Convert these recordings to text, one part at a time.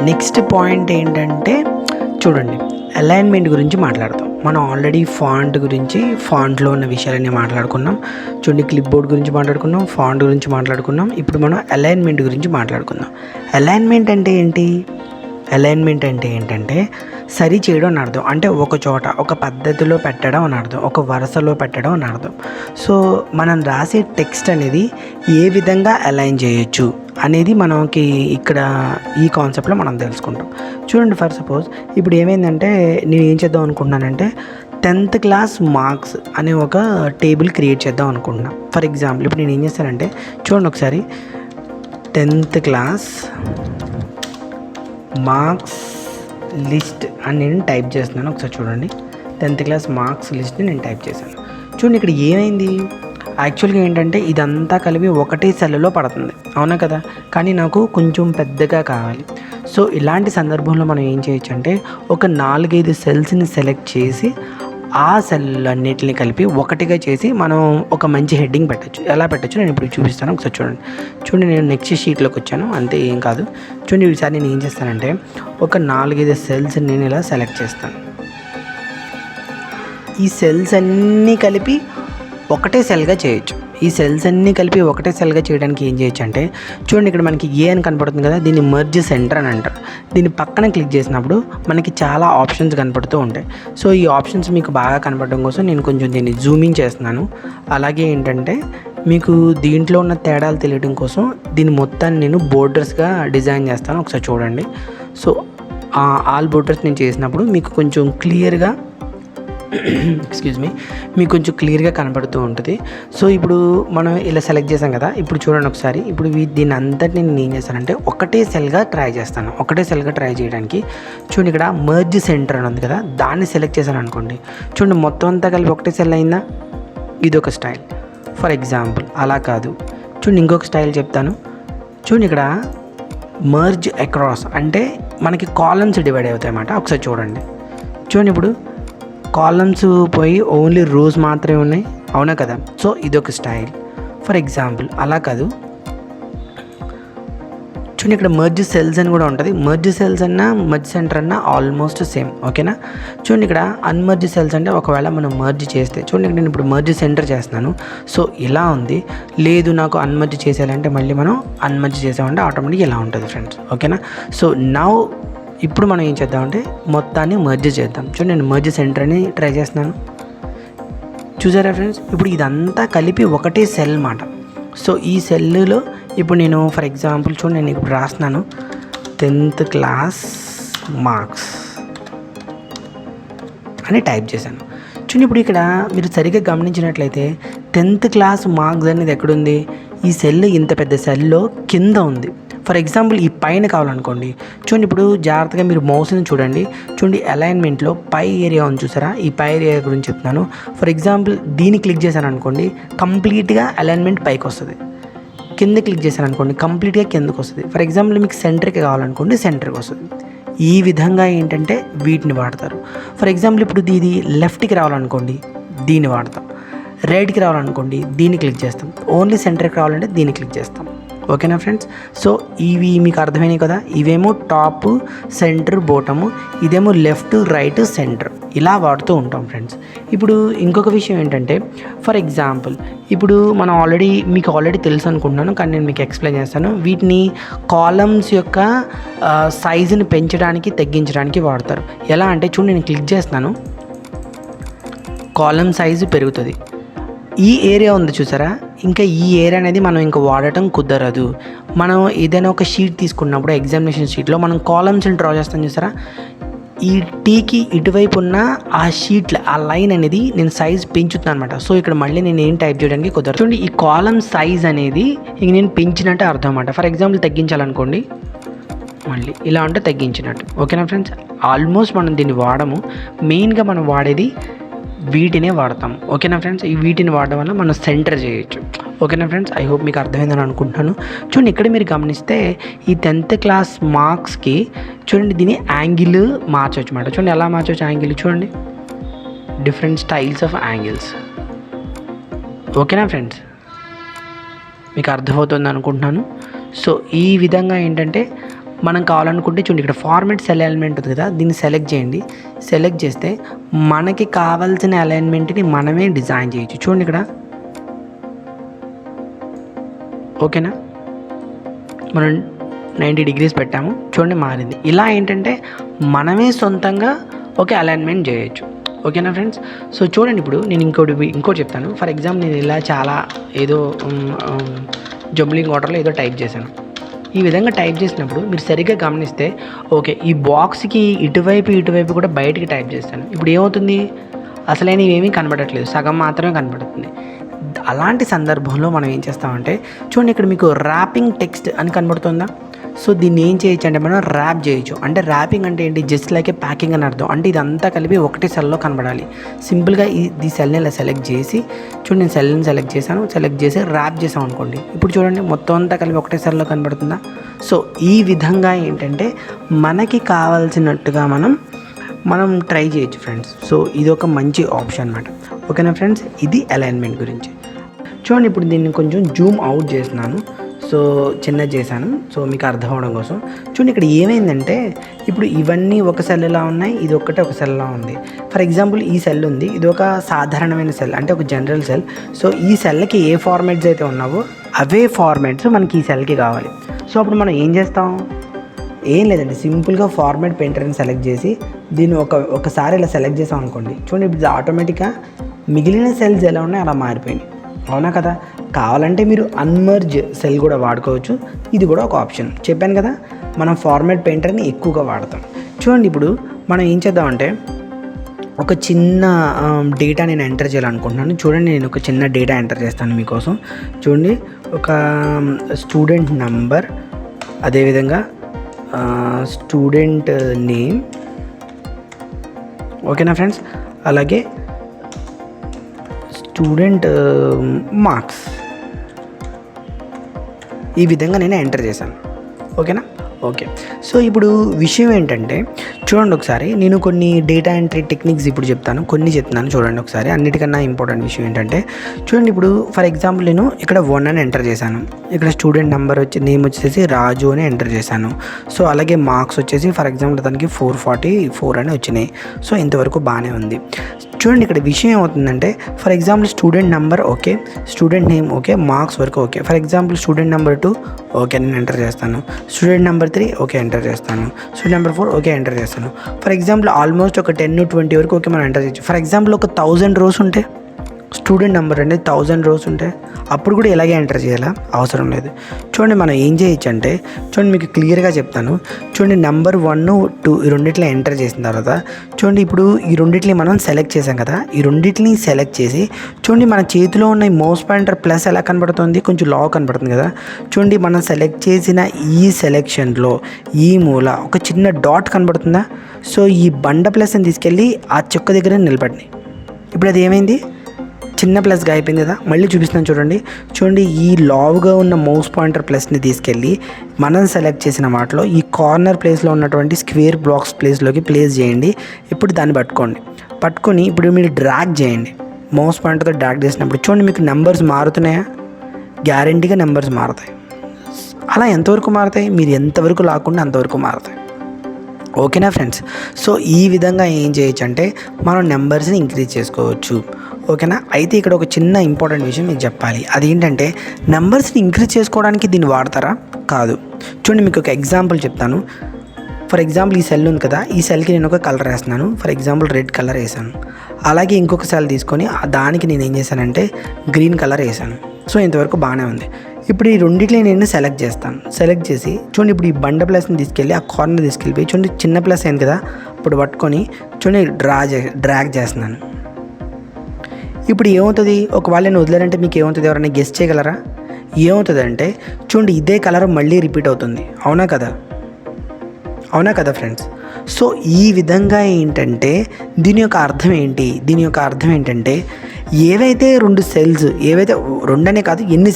Next point ఏంటంటే చూడండి, alignment గురించి మాట్లాడతాం. మనం ఆల్రెడీ ఫాంట్ గురించి, ఫాంట్లో ఉన్న విషయాలన్నీ మాట్లాడుకున్నాం. చూడండి, క్లిప్ బోర్డ్ గురించి మాట్లాడుకున్నాం, ఫాంట్ గురించి మాట్లాడుకున్నాం. ఇప్పుడు మనం అలైన్మెంట్ గురించి మాట్లాడుకుందాం. అలైన్మెంట్ అంటే ఏంటి? అలైన్మెంట్ అంటే ఏంటంటే సరి చేయడం అని అర్థం. అంటే ఒక చోట ఒక పద్ధతిలో పెట్టడం అని అర్థం, ఒక వరుసలో పెట్టడం అని అర్థం. సో మనం రాసే టెక్స్ట్ అనేది ఏ విధంగా అలైన్ చేయొచ్చు అనేది మనకి ఇక్కడ ఈ కాన్సెప్ట్లో మనం తెలుసుకుంటాం. చూడండి, ఫర్ సపోజ్ ఇప్పుడు ఏమైందంటే నేను ఏం చేద్దాం అనుకుంటున్నానంటే 10th క్లాస్ మార్క్స్ అనే ఒక టేబుల్ క్రియేట్ చేద్దాం అనుకుంటున్నాను. ఫర్ ఎగ్జాంపుల్ ఇప్పుడు నేను ఏం చేస్తానంటే చూడండి ఒకసారి, 10th క్లాస్ మార్క్స్ లిస్ట్ అని నేను టైప్ చేస్తున్నాను. ఒకసారి చూడండి, 10th క్లాస్ మార్క్స్ లిస్ట్ని నేను టైప్ చేశాను. చూడండి, ఇక్కడ ఏమైంది, యాక్చువల్గా ఏంటంటే ఇదంతా కలిపి ఒకటే సెల్లో పడుతుంది, అవునా కదా? కానీ నాకు కొంచెం పెద్దగా కావాలి. సో ఇలాంటి సందర్భంలో మనం ఏం చేయొచ్చు అంటే ఒక 4-5 సెల్స్ని సెలెక్ట్ చేసి ఆ సెల్ అన్నిటిని కలిపి ఒకటిగా చేసి మనం ఒక మంచి హెడ్డింగ్ పెట్టచ్చు. ఎలా పెట్టచ్చు నేను ఇప్పుడు చూపిస్తాను. ఒకసారి చూడండి, నేను నెక్స్ట్ షీట్లోకి వచ్చాను, అంతే, ఏం కాదు. చూడండి, ఈసారి నేను ఏం చేస్తానంటే ఒక 4-5 సెల్స్ నేను ఇలా సెలెక్ట్ చేస్తాను. ఈ సెల్స్ అన్నీ కలిపి ఒకటే సెల్గా చేయొచ్చు. ఈ సెల్స్ అన్నీ కలిపి ఒకటే సెల్గా చేయడానికి ఏం చేయొచ్చు అంటే చూడండి, ఇక్కడ మనకి ఏ అని కనపడుతుంది కదా, దీన్ని మర్జ్ సెంటర్ అని అంటారు. దీన్ని పక్కన క్లిక్ చేసినప్పుడు మనకి చాలా ఆప్షన్స్ కనపడుతూ ఉంటాయి. సో ఈ ఆప్షన్స్ మీకు బాగా కనపడడం కోసం నేను కొంచెం దీన్ని జూమింగ్ చేస్తున్నాను. అలాగే ఏంటంటే మీకు దీంట్లో ఉన్న తేడాలు తెలియడం కోసం దీన్ని మొత్తాన్ని నేను బోర్డర్స్గా డిజైన్ చేస్తాను. ఒకసారి చూడండి. సో ఆల్ బోర్డర్స్ నేను చేసినప్పుడు మీకు కొంచెం క్లియర్గా మీకు కొంచెం క్లియర్గా కనబడుతూ ఉంటుంది. సో ఇప్పుడు మనం ఇలా సెలెక్ట్ చేసాం కదా, ఇప్పుడు చూడండి ఒకసారి, ఇప్పుడు దీన్ని అంతటిని నేను ఏం చేస్తానంటే ఒకటే సెల్గా ట్రై చేస్తాను. ఒకటే సెల్గా ట్రై చేయడానికి చూడండి, ఇక్కడ మర్జ్ సెంటర్ అని ఉంది కదా, దాన్ని సెలెక్ట్ చేశాను అనుకోండి. చూడండి, మొత్తం అంతా కలిపి ఒకటే సెల్ అయిందా? ఇది ఒక స్టైల్. ఫర్ ఎగ్జాంపుల్ అలా కాదు, చూడండి ఇంకొక స్టైల్ చెప్తాను. చూడండి, ఇక్కడ మర్జ్ అక్రాస్ అంటే మనకి కాలమ్స్ డివైడ్ అవుతాయి అన్నమాట. ఒకసారి చూడండి, ఇప్పుడు కాలమ్స్ పోయి ఓన్లీ రోస్ మాత్రమే ఉన్నాయి, అవునా కదా? సో ఇదొక స్టైల్. ఫర్ ఎగ్జాంపుల్ అలా కాదు, చూడండి ఇక్కడ మర్జ్ సెల్స్ అని కూడా ఉంటుంది. మర్జ్ సెల్స్ అన్నా మర్జ్ సెంటర్ అన్నా ఆల్మోస్ట్ సేమ్, ఓకేనా? చూడండి, ఇక్కడ అన్మర్జ్ సెల్స్ అంటే ఒకవేళ మనం మర్జ్ చేస్తే, చూడండి నేను ఇప్పుడు మర్జ్ సెంటర్ చేస్తున్నాను. సో ఇలా ఉంది. లేదు నాకు అన్మర్జ్ చేసేయాలంటే మళ్ళీ మనం అన్మర్జ్ చేసామంటే ఆటోమేటిక్గా ఇలా ఉంటుంది ఫ్రెండ్స్, ఓకేనా? సో నౌ ఇప్పుడు మనం ఏం చేద్దామంటే మొత్తాన్ని మర్జ్ చేద్దాం. చూడండి, నేను మర్జ్ సెంటర్ అని ట్రై చేస్తున్నాను. చూసారా ఫ్రెండ్స్, ఇప్పుడు ఇదంతా కలిపి ఒకటే సెల్ మాట. సో ఈ సెల్లో ఇప్పుడు నేను ఫర్ ఎగ్జాంపుల్ చూడండి, నేను ఇప్పుడు రాస్తున్నాను 10th క్లాస్ మార్క్స్ అని టైప్ చేశాను. చూడండి, ఇప్పుడు ఇక్కడ మీరు సరిగ్గా గమనించినట్లయితే 10th క్లాస్ మార్క్స్ అనేది ఎక్కడుంది? ఈ సెల్ ఇంత పెద్ద సెల్లో కింద ఉంది. ఫర్ ఎగ్జాంపుల్ ఈ పైన కావాలనుకోండి, చూడండి ఇప్పుడు జాగ్రత్తగా మీరు మౌస్ని చూడండి. అలైన్మెంట్లో పై ఏరియా ఉంది చూసారా? ఈ పై ఏరియా గురించి చెప్తున్నాను. ఫర్ ఎగ్జాంపుల్ దీన్ని క్లిక్ చేశాను అనుకోండి, కంప్లీట్గా అలైన్మెంట్ పైకి వస్తుంది. కింద క్లిక్ చేశాను అనుకోండి, కంప్లీట్గా కిందకు వస్తుంది. ఫర్ ఎగ్జాంపుల్ మీకు సెంటర్కి కావాలనుకోండి, సెంటర్కి వస్తుంది. ఈ విధంగా ఏంటంటే వీటిని వాడతారు. ఫర్ ఎగ్జాంపుల్ ఇప్పుడు ఇది లెఫ్ట్కి రావాలనుకోండి, దీన్ని వాడతాం. రైట్కి రావాలనుకోండి, దీన్ని క్లిక్ చేస్తాం. ఓన్లీ సెంటర్కి రావాలంటే దీన్ని క్లిక్ చేస్తాం, ఓకేనా ఫ్రెండ్స్? సో ఇవి మీకు అర్థమైనాయి కదా. ఇవేమో టాప్, సెంటర్, బోటము, ఇదేమో లెఫ్ట్, రైట్, సెంటర్, ఇలా వాడుతూ ఉంటాం ఫ్రెండ్స్. ఇప్పుడు ఇంకొక విషయం ఏంటంటే ఫర్ ఎగ్జాంపుల్ ఇప్పుడు మనం మీకు ఆల్రెడీ తెలుసు అనుకుంటున్నాను, కానీ నేను మీకు ఎక్స్ప్లెయిన్ చేస్తాను. వీటిని కాలమ్స్ యొక్క సైజుని పెంచడానికి, తగ్గించడానికి వాడతారు. ఎలా అంటే చూడండి, నేను క్లిక్ చేస్తున్నాను, కాలమ్ సైజు పెరుగుతుంది. ఈ ఏరియా ఉంది చూసారా? ఇంకా ఈ ఏరియా అనేది మనం ఇంకా వాడటం కుదరదు. మనం ఏదైనా ఒక షీట్ తీసుకున్నప్పుడు ఎగ్జామినేషన్ షీట్లో మనం కాలమ్స్ని డ్రా చేస్తాం చూసారా? ఈ టీకి ఇటువైపు ఉన్న ఆ షీట్లో ఆ లైన్ అనేది నేను సైజ్ పెంచుతున్నాను అనమాట. సో ఇక్కడ మళ్ళీ నేను ఏం టైప్ చేయడానికి కుదరదు. చూడండి, ఈ కాలమ్ సైజ్ అనేది ఇంక నేను పెంచినట్టే అర్థం అనమాట. ఫర్ ఎగ్జాంపుల్ తగ్గించాలనుకోండి, మళ్ళీ ఇలా అంటే తగ్గించినట్టు, ఓకేనా ఫ్రెండ్స్? ఆల్మోస్ట్ మనం దీన్ని వాడము, మెయిన్గా మనం వాడేది వీటినే వాడతాం, ఓకేనా ఫ్రెండ్స్? ఈ వీటిని వాడడం వల్ల మనం సెంటర్ చేయొచ్చు, ఓకేనా ఫ్రెండ్స్? ఐ హోప్ మీకు అర్థమైందని అనుకుంటున్నాను. చూడండి, ఇక్కడ మీరు గమనిస్తే ఈ 10th క్లాస్ మార్క్స్కి చూడండి దీని యాంగిల్ మార్చవచ్చు అన్నమాట. చూడండి ఎలా మార్చవచ్చు యాంగిల్, చూడండి డిఫరెంట్ స్టైల్స్ ఆఫ్ యాంగిల్స్, ఓకేనా ఫ్రెండ్స్? మీకు అర్థమవుతుంది అనుకుంటున్నాను. సో ఈ విధంగా ఏంటంటే మనం కావాలనుకుంటే చూడండి ఇక్కడ ఫార్మాట్ సెల్ ఎలిమెంట్ ఉంది కదా, దీన్ని సెలెక్ట్ చేయండి. సెలెక్ట్ చేస్తే మనకి కావాల్సిన అలైన్మెంట్ని మనమే డిజైన్ చేయొచ్చు. చూడండి ఇక్కడ, ఓకేనా, మనం 90 degrees పెట్టాము, చూడండి మారింది. ఇలా ఏంటంటే మనమే సొంతంగా అలైన్మెంట్ చేయొచ్చు. ఓకేనా ఫ్రెండ్స్. సో చూడండి, ఇప్పుడు నేను ఇంకోటి చెప్తాను. ఫర్ ఎగ్జాంపుల్ నేను ఇలా చాలా ఏదో జంబ్లింగ్ ఆర్డర్లో ఏదో టైప్ చేశాను. ఈ విధంగా టైప్ చేసినప్పుడు మీరు సరిగ్గా గమనిస్తే ఓకే, ఈ బాక్స్కి ఇటువైపు కూడా బయటికి టైప్ చేస్తాను. ఇప్పుడు ఏమవుతుంది, అసలైన ఏమీ కనబడట్లేదు, సగం మాత్రమే కనబడుతుంది. అలాంటి సందర్భంలో మనం ఏం చేస్తామంటే చూడండి, ఇక్కడ మీకు ర్యాపింగ్ టెక్స్ట్ అని కనబడుతుందా? సో దీన్ని ఏం చేయొచ్చు అంటే మనం ర్యాప్ చేయొచ్చు. అంటే ర్యాపింగ్ అంటే ఏంటి, జస్ట్ లైక్ ఏ ప్యాకింగ్ అని అర్థం. అంటే ఇదంతా కలిపి ఒకటే సెల్లో కనబడాలి. సింపుల్గా ఈ సెల్ని ఇలా సెలెక్ట్ చేసి చూడండి, నేను సెల్ని సెలెక్ట్ చేశాను, సెలెక్ట్ చేసి ర్యాప్ చేసాం అనుకోండి. ఇప్పుడు చూడండి మొత్తం అంతా కలిపి ఒకటే సెల్లో కనబడుతుందా? సో ఈ విధంగా ఏంటంటే మనకి కావాల్సినట్టుగా మనం ట్రై చేయొచ్చు ఫ్రెండ్స్. సో ఇది ఒక మంచి ఆప్షన్ అన్నమాట. ఓకేనా ఫ్రెండ్స్, ఇది అలైన్మెంట్ గురించి. చూడండి, ఇప్పుడు దీన్ని కొంచెం జూమ్ అవుట్ చేస్తున్నాను. సో చిన్నది చేశాను, సో మీకు అర్థం అవడం కోసం. చూడండి, ఇక్కడ ఏమైందంటే ఇప్పుడు ఇవన్నీ ఒక సెల్లా ఉన్నాయి, ఇది ఒక్కటే ఒక సెల్లా ఉంది. ఫర్ ఎగ్జాంపుల్ ఈ సెల్ ఉంది, ఇది ఒక సాధారణమైన సెల్, అంటే ఒక జనరల్ సెల్. సో ఈ సెల్కి ఏ ఫార్మాట్స్ అయితే ఉన్నావో అవే ఫార్మాట్స్ మనకి ఈ సెల్కి కావాలి. సో అప్పుడు మనం ఏం చేస్తాం, ఏం లేదండి, సింపుల్గా ఫార్మాట్ పెయింటర్ని సెలెక్ట్ చేసి దీన్ని ఒకసారి ఇలా సెలెక్ట్ చేసాం అనుకోండి. చూడండి, ఇప్పుడు ఆటోమేటిక్గా మిగిలిన సెల్స్ ఎలా ఉన్నాయి అలా మారిపోయినాయి. అవునా కదా? కావాలంటే మీరు అన్మర్జ్ సెల్ కూడా వాడుకోవచ్చు. ఇది కూడా ఒక ఆప్షన్. చెప్పాను కదా, మనం ఫార్మాట్ పెయింటర్ని ఎక్కువగా వాడతాం. చూడండి, ఇప్పుడు మనం ఏం చేద్దామంటే ఒక చిన్న డేటా నేను ఎంటర్ చేయాలనుకుంటున్నాను. చూడండి, నేను ఒక చిన్న డేటా ఎంటర్ చేస్తాను మీకోసం. చూడండి, ఒక స్టూడెంట్ నంబర్, అదేవిధంగా స్టూడెంట్ నేమ్, ఓకేనా ఫ్రెండ్స్, అలాగే స్టూడెంట్ మార్క్స్. ఈ విధంగా నేను ఎంటర్ చేశాను. ఓకేనా? ఓకే. సో ఇప్పుడు విషయం ఏంటంటే చూడండి, ఒకసారి నేను కొన్ని డేటా ఎంట్రీ టెక్నిక్స్ ఇప్పుడు చెప్తున్నాను. చూడండి ఒకసారి. అన్నిటికన్నా ఇంపార్టెంట్ విషయం ఏంటంటే చూడండి, ఇప్పుడు ఫర్ ఎగ్జాంపుల్ నేను ఇక్కడ 1 అని ఎంటర్ చేశాను. ఇక్కడ స్టూడెంట్ నెంబర్ నేమ్ వచ్చేసి రాజు అని ఎంటర్ చేశాను. సో అలాగే మార్క్స్ వచ్చేసి ఫర్ ఎగ్జాంపుల్ దానికి 444 అని వచ్చినాయి. సో ఇంతవరకు బాగానే ఉంది. చూడండి, ఇక్కడ విషయం ఏమవుతుందంటే for example student number okay, student name okay, marks వరకు okay. For example student number 2 okay నేను ఎంటర్ చేస్తాను. స్టూడెంట్ నెంబర్ 3 ఓకే ఎంటర్ చేస్తాను. స్టూడెంట్ నెంబర్ 4 ఓకే ఎంటర్ చేస్తాను. ఫర్ ఎగ్జాంపుల్ ఆల్మోస్ట్ ఒక 10-20 వరకు ఓకే మనం ఎంటర్ చేయొచ్చు. ఫర్ ఎగ్జాంపుల్ ఒక 1000 రోస్ ఉంటే, స్టూడెంట్ నెంబర్ అనేది 1000 రోస్ ఉంటే అప్పుడు కూడా ఇలాగే ఎంటర్ చేయాలా? అవసరం లేదు. చూడండి, మనం ఏం చేయొచ్చు అంటే చూడండి, మీకు క్లియర్గా చెప్తాను. చూడండి, నెంబర్ 1, 2 ఈ రెండిట్లో ఎంటర్ చేసిన తర్వాత చూడండి, ఇప్పుడు ఈ రెండిట్ని మనం సెలెక్ట్ చేసాం కదా, ఈ రెండిట్ని సెలెక్ట్ చేసి చూడండి, మన చేతిలో ఉన్న ఈ మౌస్ పాయింటర్ ప్లస్ ఎలా కనబడుతుంది, కొంచెం లావ్ కనబడుతుంది కదా. చూడండి, మనం సెలెక్ట్ చేసిన ఈ సెలెక్షన్లో ఈ మూల ఒక చిన్న డాట్ కనబడుతుందా? సో ఈ బండ ప్లస్ని తీసుకెళ్ళి ఆ చుక్క దగ్గర నిలబడినాయి. ఇప్పుడు అది ఏమైంది, చిన్న ప్లస్గా అయిపోయింది కదా. మళ్ళీ చూపిస్తున్నాను చూడండి, ఈ లావుగా ఉన్న మౌస్ పాయింటర్ ప్లస్ని తీసుకెళ్ళి మనం సెలెక్ట్ చేసిన వాటిలో ఈ కార్నర్ ప్లేస్లో ఉన్నటువంటి స్క్వేర్ బ్లాక్స్ ప్లేస్లోకి ప్లేస్ చేయండి. ఇప్పుడు దాన్ని పట్టుకొని ఇప్పుడు మీరు డ్రాగ్ చేయండి. మౌస్ పాయింటర్తో డ్రాగ్ చేసినప్పుడు చూడండి, మీకు నెంబర్స్ మారుతున్నాయా? గ్యారంటీగా నెంబర్స్ మారుతాయి. అలా ఎంతవరకు మారుతాయి, మీరు ఎంతవరకు లాక్కుండా అంతవరకు మారుతాయి. ఓకేనా ఫ్రెండ్స్? సో ఈ విధంగా ఏం చేయొచ్చు అంటే మనం నెంబర్స్ని ఇంక్రీజ్ చేసుకోవచ్చు. ఓకేనా? అయితే ఇక్కడ ఒక చిన్న ఇంపార్టెంట్ విషయం మీకు చెప్పాలి. అదేంటంటే నెంబర్స్ని ఇంక్రీజ్ చేసుకోవడానికి దీన్ని వాడతారా? కాదు. చూడండి, మీకు ఒక ఎగ్జాంపుల్ చెప్తాను. ఫర్ ఎగ్జాంపుల్ ఈ సెల్ ఉంది కదా, ఈ సెల్కి నేను ఒక కలర్ వేస్తున్నాను. ఫర్ ఎగ్జాంపుల్ రెడ్ కలర్ వేసాను. అలాగే ఇంకొక సెల్ తీసుకొని దానికి నేను ఏం చేశానంటే గ్రీన్ కలర్ వేసాను. సో ఇంతవరకు బాగానే ఉంది. ఇప్పుడు ఈ రెండిట్లని నేను సెలెక్ట్ చేస్తాను. సెలెక్ట్ చేసి చూడండి, ఇప్పుడు ఈ బండ ప్లస్ని తీసుకెళ్ళి ఆ కార్నర్ తీసుకెళ్ళిపోయి చూడండి, చిన్న ప్లస్ అయింది కదా, ఇప్పుడు పట్టుకొని చూడండి డ్రాగ్ చేస్తున్నాను. ఇప్పుడు ఏమవుతుంది, ఒకవేళ నేను వదిలేనంటే మీకు ఏమవుతుంది, ఎవరైనా గెస్ చేయగలరా? ఏమవుతుంది అంటే చూడండి, ఇదే కలర్ మళ్ళీ రిపీట్ అవుతుంది. అవునా కదా ఫ్రెండ్స్? సో ఈ విధంగా ఏంటంటే దీని యొక్క అర్థం ఏంటంటే ఏవైతే 2 సెల్స్ ఏవైతే 2 అనే కాదు ఎన్ని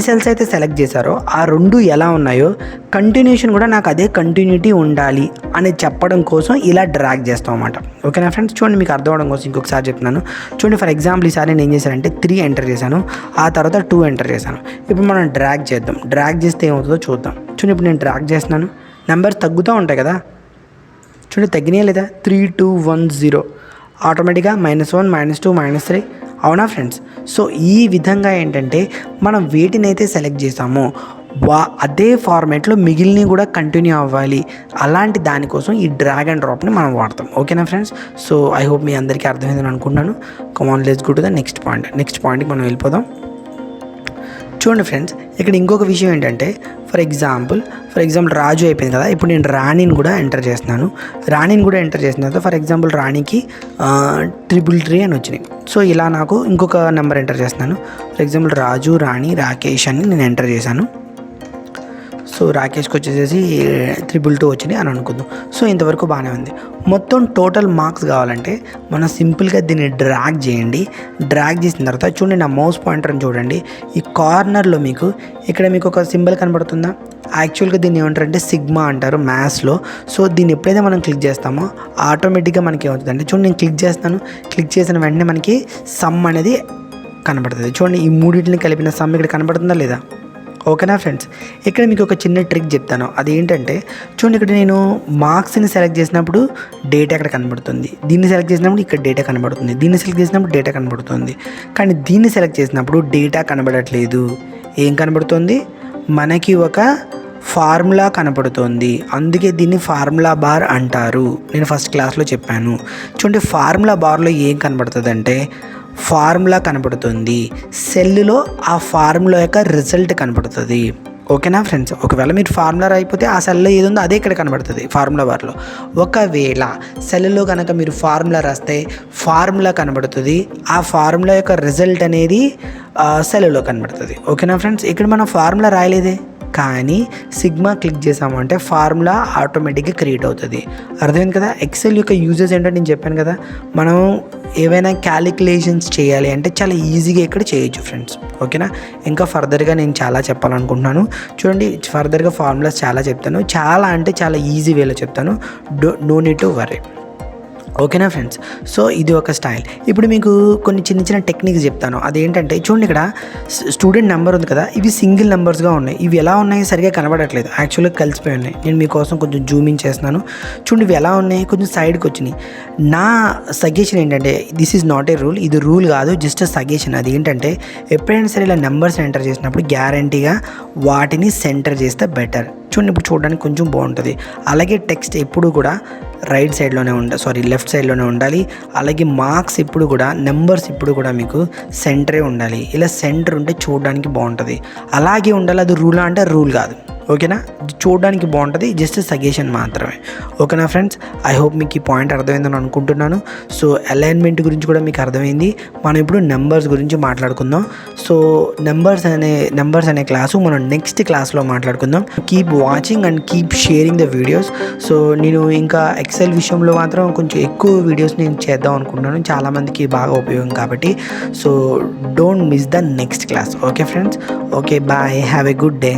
సెల్స్ అయితే సెలెక్ట్ చేశారో ఆ 2 ఎలా ఉన్నాయో కంటిన్యూషన్ కూడా నాకు అదే కంటిన్యూటీ ఉండాలి అని చెప్పడం కోసం ఇలా డ్రాగ్ చేస్తాం అన్నమాట. ఓకేనా ఫ్రెండ్స్, చూడండి మీకు అర్థం అవడం కోసం ఇంకొకసారి చెప్తున్నాను. చూడండి ఫర్ ఎగ్జాంపుల్ ఈసారి నేను ఏం చేశానంటే 3 ఎంటర్ చేశాను, ఆ తర్వాత 2 ఎంటర్ చేశాను. ఇప్పుడు మనం డ్రాగ్ చేద్దాం. డ్రాగ్ చేస్తే ఏమవుతుందో చూద్దాం. చూడండి ఇప్పుడు నేను డ్రాగ్ చేస్తున్నాను, నెంబర్స్ తగ్గుతూ ఉంటాయి కదా, చూడండి తగ్గినాయా లేదా, 3 2 1 0 ఆటోమేటిక్గా -1 -2 -3. అవునా ఫ్రెండ్స్? సో ఈ విధంగా ఏంటంటే మనం వేటినైతే సెలెక్ట్ చేసామో అదే ఫార్మేట్లో మిగిలినవి కూడా కంటిన్యూ అవ్వాలి. అలాంటి దానికోసం ఈ డ్రాగ్ అండ్ డ్రాప్ని మనం వాడతాం. ఓకేనా ఫ్రెండ్స్? సో ఐ హోప్ మీ అందరికీ అర్థమైందని అనుకుంటున్నాను. Come on let's go to the next పాయింట్కి మనం వెళ్ళిపోదాం. చూడండి ఫ్రెండ్స్, ఇక్కడ ఇంకొక విషయం ఏంటంటే ఫర్ ఎగ్జాంపుల్ రాజు అయిపోయింది కదా, ఇప్పుడు నేను రాణిని కూడా ఎంటర్ చేస్తున్నాను. తర్వాత ఫర్ ఎగ్జాంపుల్ రాణికి 333 అని వచ్చినాయి. సో ఇలా నాకు ఇంకొక నెంబర్ ఎంటర్ చేస్తున్నాను. ఫర్ ఎగ్జాంపుల్ రాజు, రాణి, రాకేష్ అని నేను ఎంటర్ చేశాను. సో రాకేష్కి వచ్చేసేసి 322 వచ్చినాయి అని అనుకుందాం. సో ఇంతవరకు బాగానే ఉంది. మొత్తం టోటల్ మార్క్స్ కావాలంటే మనం సింపుల్గా దీన్ని డ్రాగ్ చేయండి. డ్రాగ్ చేసిన తర్వాత చూడండి నా మౌస్ పాయింటర్ని చూడండి, ఈ కార్నర్లో ఇక్కడ మీకు ఒక సింబల్ కనబడుతుందా? యాక్చువల్గా దీన్ని ఏమంటారంటే సిగ్మా అంటారు మ్యాథ్స్లో. సో దీన్ని ఎప్పుడైతే మనం క్లిక్ చేస్తామో ఆటోమేటిక్గా మనకి ఏమవుతుందంటే చూడండి నేను క్లిక్ చేసిన వెంటనే మనకి సమ్ అనేది కనబడుతుంది. చూడండి ఈ మూడింటిని కలిపిన సమ్ ఇక్కడ కనబడుతుందా లేదా? ఓకేనా ఫ్రెండ్స్, ఇక్కడ మీకు ఒక చిన్న ట్రిక్ చెప్తాను. అదేంటంటే చూడండి ఇక్కడ నేను మార్క్స్ని సెలెక్ట్ చేసినప్పుడు డేటా ఇక్కడ కనబడుతుంది, దీన్ని సెలెక్ట్ చేసినప్పుడు ఇక్కడ డేటా కనబడుతుంది, దీన్ని సెలెక్ట్ చేసినప్పుడు డేటా కనబడుతుంది. కానీ దీన్ని సెలెక్ట్ చేసినప్పుడు డేటా కనబడట్లేదు. ఏం కనబడుతుంది? మనకి ఒక ఫార్ములా కనపడుతుంది. అందుకే దీన్ని ఫార్ములా బార్ అంటారు. నేను ఫస్ట్ క్లాస్లో చెప్పాను. చూడండి ఫార్ములా బార్లో ఏం కనబడుతుంది అంటే ఫార్ములా కనపడుతుంది, సెల్లో ఆ ఫార్ములా యొక్క రిజల్ట్ కనపడుతుంది. ఓకేనా ఫ్రెండ్స్? ఒకవేళ మీరు ఫార్ములా అయిపోతే ఆ సెల్లో ఏది ఉందో అదే ఇక్కడ కనబడుతుంది ఫార్ములా బార్లో. ఒకవేళ సెల్లో కనుక మీరు ఫార్ములా రాస్తే ఫార్ములా కనబడుతుంది, ఆ ఫార్ములా యొక్క రిజల్ట్ అనేది సెల్లో కనబడుతుంది. ఓకేనా ఫ్రెండ్స్? ఇక్కడ మనం ఫార్ములా రాయలేదే, కానీ సిగ్మా క్లిక్ చేసామంటే ఫార్ములా ఆటోమేటిక్గా క్రియేట్ అవుతుంది. అర్థమైంది కదా? ఎక్సెల్ యొక్క యూజెస్ ఏంటో నేను చెప్పాను కదా, మనం ఏవైనా క్యాలిక్యులేషన్స్ చేయాలి అంటే చాలా ఈజీగా ఇక్కడ చేయొచ్చు ఫ్రెండ్స్. ఓకేనా? ఇంకా ఫర్దర్గా నేను చాలా చెప్పాలనుకుంటున్నాను. చూడండి ఫర్దర్గా ఫార్ములాస్ చాలా చెప్తాను, చాలా అంటే చాలా ఈజీ వేలో చెప్తాను. No need to worry. ఓకేనా ఫ్రెండ్స్? సో ఇది ఒక స్టైల్. ఇప్పుడు మీకు కొన్ని చిన్న టెక్నిక్స్ చెప్తాను. అదేంటంటే చూడండి ఇక్కడ స్టూడెంట్ నెంబర్ ఉంది కదా, ఇవి సింగిల్ నెంబర్స్గా ఉన్నాయి. ఇవి ఎలా ఉన్నాయి సరిగా కనబడట్లేదు, యాక్చువల్గా కలిసిపోయి ఉన్నాయి. నేను మీకోసం కొంచెం జూమింగ్ చేస్తున్నాను. చూడండి ఇవి ఎలా ఉన్నాయి, కొంచెం సైడ్కి వచ్చినాయి. నా సజెషన్ ఏంటంటే this is not a rule, ఇది రూల్ కాదు, జస్ట్ సజెషన్. అది ఏంటంటే ఎప్పుడైనా సరే ఇలా నెంబర్స్ ఎంటర్ చేసినప్పుడు గ్యారంటీగా వాటిని సెంటర్ చేస్తే బెటర్. చూడండి ఇప్పుడు చూడడానికి కొంచెం బాగుంటుంది. అలాగే టెక్స్ట్ ఎప్పుడు కూడా లెఫ్ట్ సైడ్లోనే ఉండాలి. అలాగే మార్క్స్ ఎప్పుడు కూడా నెంబర్స్ ఎప్పుడు కూడా మీకు సెంటరే ఉండాలి. ఇలా సెంటర్ ఉంటే చూడడానికి బాగుంటుంది. అలాగే ఉండాలి, అది రూల్ అంటే రూల్ కాదు. ఓకేనా? చూడడానికి బాగుంటుంది, జస్ట్ సజెషన్ మాత్రమే. ఓకేనా ఫ్రెండ్స్? ఐ హోప్ మీకు ఈ పాయింట్ అర్థమైందని అనుకుంటున్నాను. సో అలైన్మెంట్ గురించి కూడా మీకు అర్థమైంది. మనం ఇప్పుడు నెంబర్స్ గురించి మాట్లాడుకుందాం. సో నెంబర్స్ అనే క్లాసు మనం నెక్స్ట్ క్లాస్లో మాట్లాడుకుందాం. Keep watching and keep sharing the videos. So నేను ఇంకా ఎక్సెల్ విషయంలో మాత్రం కొంచెం ఎక్కువ వీడియోస్ నేను చేద్దాం అనుకుంటున్నాను, చాలామందికి బాగా ఉపయోగం కాబట్టి. So don't miss the next class. Okay friends? Okay bye, have a good day.